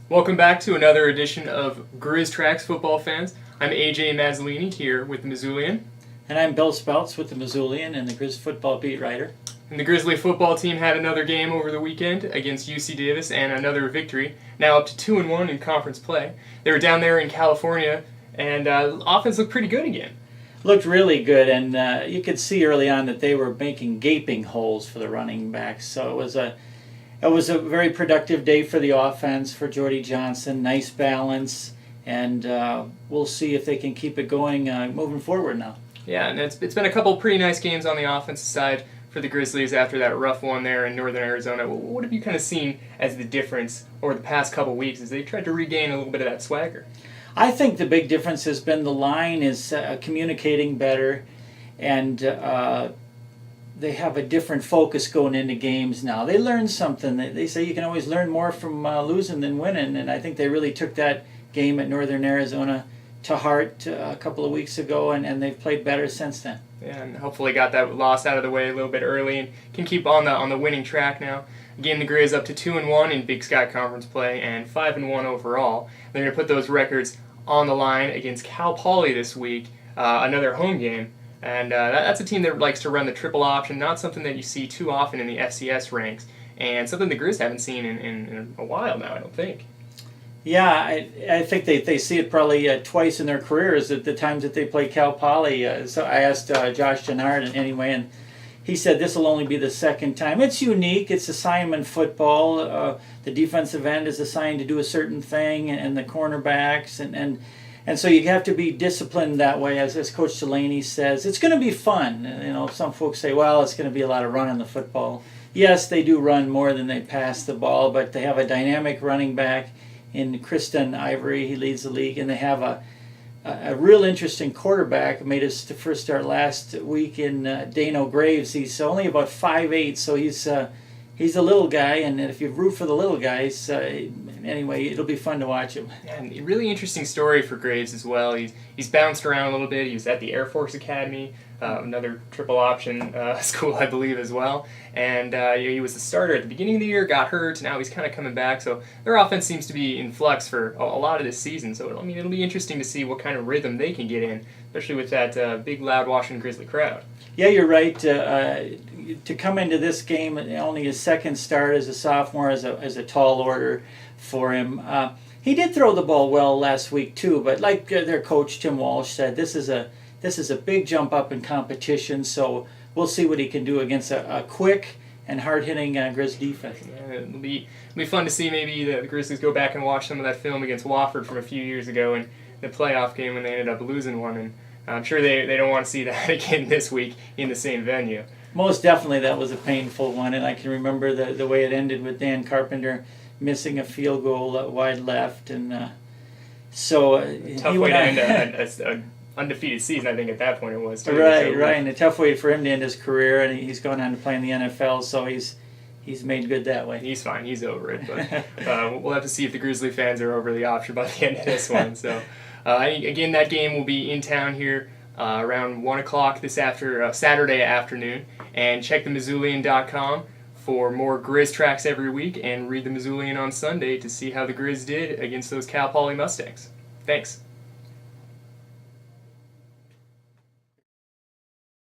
Welcome back to another edition of Grizz Tracks Football Fans. I'm AJ Mazzolini here with the Missoulian. And I'm Bill Speltz with the Missoulian and the Grizz football beat writer. And the Grizzly football team had another game over the weekend against UC Davis and another victory, now up to 2-1 in conference play. They were down there in California, and offense looked pretty good again. Looked really good, and you could see early on that they were making gaping holes for the running backs. So it was a very productive day for the offense, for Jordy Johnson. Nice balance, and we'll see if they can keep it going moving forward now. Yeah, and it's been a couple pretty nice games on the offensive side for the Grizzlies after that rough one there in northern Arizona. What have you kind of seen as the difference over the past couple weeks as they've tried to regain a little bit of that swagger? I think the big difference has been the line is communicating better, and they have a different focus going into games now. They learned something. They say you can always learn more from losing than winning, and I think they really took that game at northern Arizona to heart a couple of weeks ago, and they've played better since then. Yeah, and hopefully got that loss out of the way a little bit early and can keep on the winning track now. Again, the Grizz up to 2-1 in Big Sky Conference play and 5-1 overall. They're going to put those records on the line against Cal Poly this week, another home game. And that's a team that likes to run the triple option, not something that you see too often in the FCS ranks, and something the Grizz haven't seen in a while now, I don't think. Yeah, I think they see it probably twice in their careers at the times that they play Cal Poly. So I asked Josh Gennard anyway, and he said this will only be the second time. It's unique. It's assignment football. The defensive end is assigned to do a certain thing, and the cornerbacks, and so you have to be disciplined that way. As Coach Delaney says, it's going to be fun. You know, some folks say, well, it's going to be a lot of running the football. Yes, they do run more than they pass the ball, but they have a dynamic running back in Kristen Ivory. He leads the league, and they have a real interesting quarterback. Made his first start last week in Dano Graves. He's only about 5'8", so he's a little guy, and if you root for the little guys, anyway, it'll be fun to watch him. Yeah, and a really interesting story for Graves as well. He's bounced around a little bit. He was at the Air Force Academy, another triple option school, I believe, as well. And he was the starter at the beginning of the year, got hurt, now he's kind of coming back. So their offense seems to be in flux for a lot of this season. So, I mean, it'll be interesting to see what kind of rhythm they can get in, especially with that big, loud Washington Grizzly crowd. Yeah, you're right. To come into this game, only his second start as a sophomore, as a tall order for him. He did throw the ball well last week too, but like their coach Tim Walsh said, this is a big jump up in competition. So we'll see what he can do against a quick and hard-hitting Grizz defense. Yeah, it'll be fun to see maybe the Grizzlies go back and watch some of that film against Wofford from a few years ago in the playoff game when they ended up losing one. And I'm sure they don't want to see that again this week in the same venue. Most definitely that was a painful one, and I can remember the way it ended with Dan Carpenter missing a field goal wide left, and so tough way to end an undefeated season. I think at that point it was too. Right, and a tough way for him to end his career, and he's gone on to play in the NFL, so he's made good that way. He's fine. He's over it, but we'll have to see if the Grizzly fans are over the option by the end of this one. So again, that game will be in town here around 1 o'clock this Saturday afternoon, and check the Missoulian.com for more Grizz tracks every week, and read the Missoulian on Sunday to see how the Grizz did against those Cal Poly Mustangs. Thanks.